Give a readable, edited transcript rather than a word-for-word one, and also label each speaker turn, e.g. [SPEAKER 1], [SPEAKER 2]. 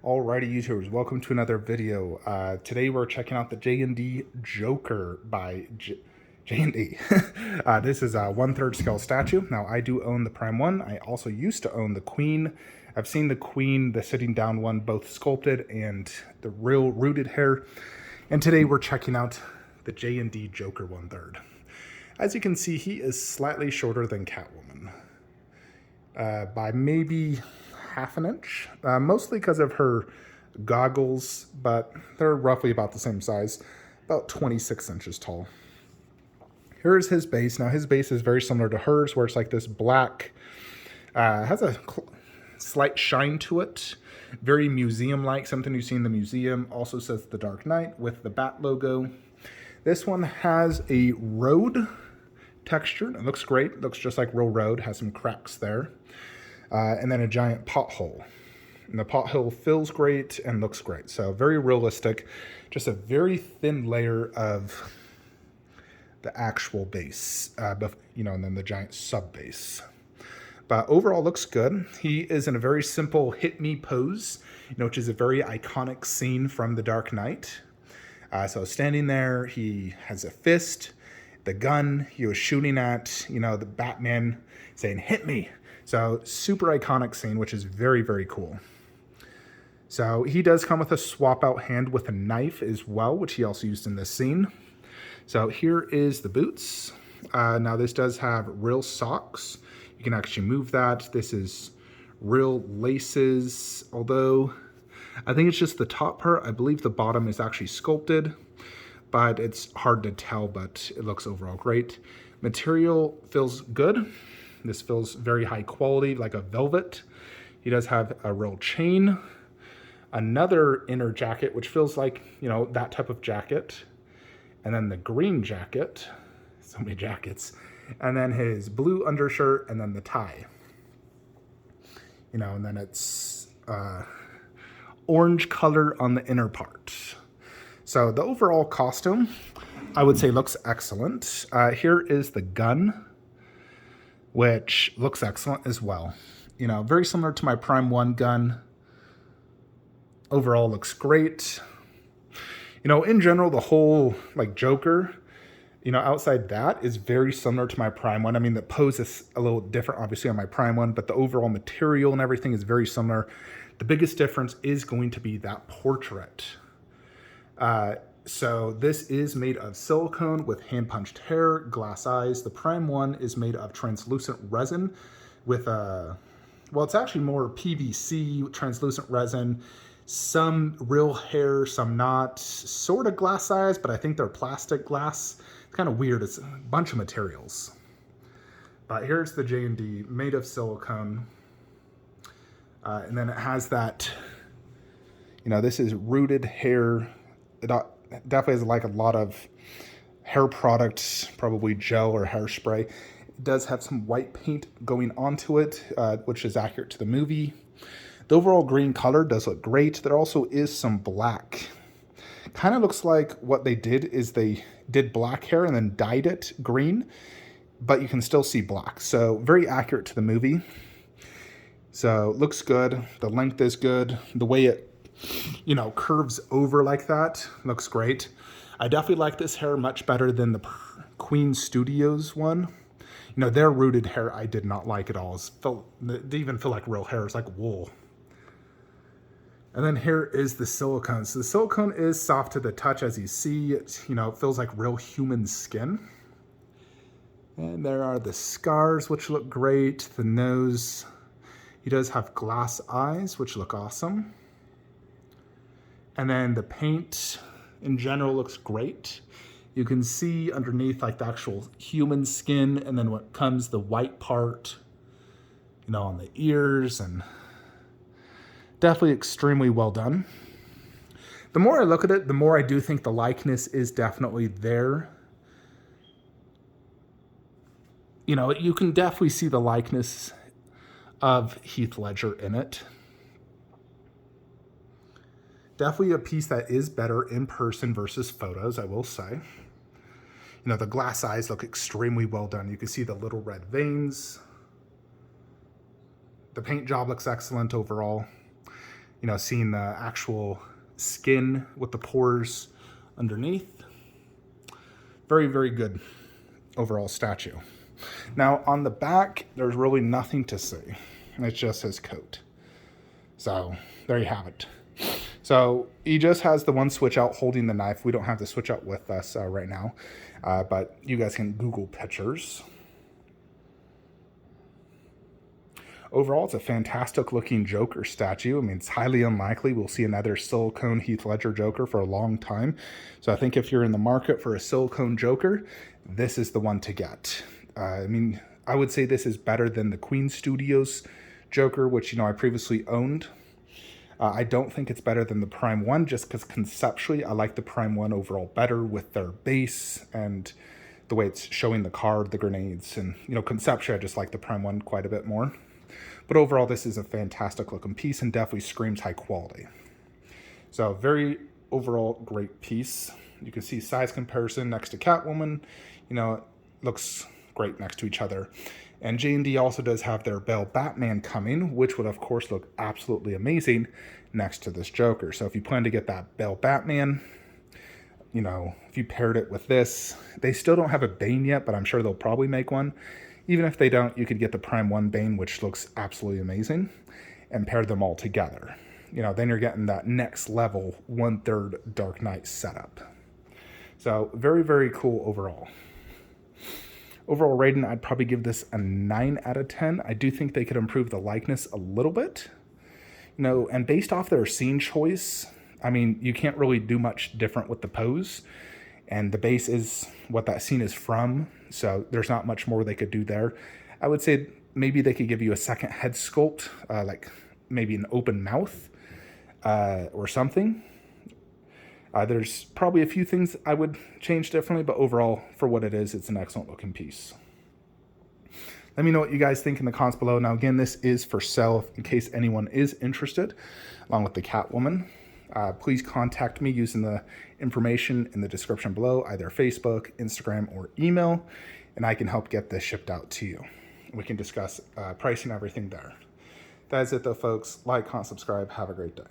[SPEAKER 1] Alrighty, YouTubers, welcome to another video. Today we're checking out the JND Joker by JND. This is a 1/3 scale statue. Now, I do own the Prime one. I also used to own the Queen. I've seen the Queen, the sitting down one, both sculpted and the real rooted hair. And today we're checking out the JND Joker 1/3. As you can see, he is slightly shorter than Catwoman. By maybe half an inch, mostly because of her goggles, but they're roughly about the same size, about 26 inches tall. Here's his base. Now his base is very similar to hers, where it's like this black, has a slight shine to it, very museum-like, something you see in the museum. Also says The Dark Knight with the bat logo. This one has a road texture. It looks great. It looks just like real road, has some cracks there. And then a giant pothole. And the pothole feels great and looks great. So very realistic. Just a very thin layer of the actual base, and then the giant sub base. But overall looks good. He is in a very simple hit me pose, which is a very iconic scene from The Dark Knight. So standing there, he has a fist, the gun he was shooting at, the Batman saying, "Hit me." So super iconic scene, which is very, very cool. So he does come with a swap out hand with a knife as well, which he also used in this scene. So here is the boots. Now this does have real socks. You can actually move that. This is real laces, although I think it's just the top part. I believe the bottom is actually sculpted, but it's hard to tell, but it looks overall great. Material feels good. This feels very high quality, like a velvet. He does have a real chain. Another inner jacket, which feels like, that type of jacket. And then the green jacket. So many jackets. And then his blue undershirt, and then the tie. And then it's orange color on the inner part. So the overall costume, I would say, looks excellent. Here is the gun, which looks excellent as well. Very similar to my Prime 1 gun. Overall looks great. In general, the whole Joker, outside that is very similar to my Prime 1. I mean, the pose is a little different, obviously, on my Prime 1, but the overall material and everything is very similar. The biggest difference is going to be that portrait. So this is made of silicone with hand-punched hair, glass eyes. The Prime 1 is made of translucent resin with it's actually more PVC, translucent resin, some real hair, some not, sort of glass eyes, but I think they're plastic glass. It's kind of weird. It's a bunch of materials. But here's the JND, made of silicone. And then it has that, this is rooted hair. It definitely has a lot of hair products, probably gel or hairspray. It does have some white paint going onto it, which is accurate to the movie. The overall green color does look great. There also is some black. Kind of looks like what they did is they did black hair and then dyed it green, but you can still see black. So very accurate to the movie. So looks good. The length is good. The way it curves over like that looks great. I definitely like this hair much better than the Queen Studios one. Their rooted hair I did not like at all. It didn't even feel like real hair. It's like wool. And then here is the silicone. So the silicone is soft to the touch, as you see. It feels like real human skin. And there are the scars, which look great. The nose. He does have glass eyes, which look awesome. And then the paint in general looks great. You can see underneath the actual human skin, and then what comes the white part, on the ears, and definitely extremely well done. The more I look at it, the more I do think the likeness is definitely there. You can definitely see the likeness of Heath Ledger in it. Definitely a piece that is better in person versus photos, I will say. The glass eyes look extremely well done. You can see the little red veins. The paint job looks excellent overall. you know, seeing the actual skin with the pores underneath. Very, very good overall statue. Now on the back, there's really nothing to see. It just says coat. So there you have it. So he just has the one switch out holding the knife. We don't have the switch out with us right now, but you guys can Google pictures. Overall, it's a fantastic looking Joker statue. I mean, it's highly unlikely we'll see another silicone Heath Ledger Joker for a long time. So I think if you're in the market for a silicone Joker, this is the one to get. I mean, I would say this is better than the Queen Studios Joker, which, you know, I previously owned. I don't think it's better than the Prime 1 just because conceptually I like the Prime 1 overall better with their base and the way it's showing the card, the grenades, and, you know, conceptually I just like the Prime 1 quite a bit more. But overall, this is a fantastic looking piece and definitely screams high quality. So very overall great piece. You can see size comparison next to Catwoman. You know, it looks great next to each other. And JND also does have their Bale Batman coming, which would of course look absolutely amazing next to this Joker. So if you plan to get that Bale Batman, you know, if you paired it with this, they still don't have a Bane yet, but I'm sure they'll probably make one. Even if they don't, you could get the Prime 1 Bane, which looks absolutely amazing, and pair them all together. You know, then you're getting that next level 1/3 Dark Knight setup. So very, very cool overall. Overall rating, I'd probably give this a 9 out of 10. I do think they could improve the likeness a little bit. You know, and based off their scene choice, I mean, you can't really do much different with the pose. And the base is what that scene is from, so there's not much more they could do there. I would say maybe they could give you a second head sculpt, like maybe an open mouth or something. There's probably a few things I would change differently, but overall, for what it is, it's an excellent looking piece. Let me know what you guys think in the comments below. Now, again, this is for sale in case anyone is interested, along with the Catwoman. Please contact me using the information in the description below, either Facebook, Instagram, or email, and I can help get this shipped out to you. We can discuss pricing and everything there. That is it though, folks. Like, comment, subscribe. Have a great day.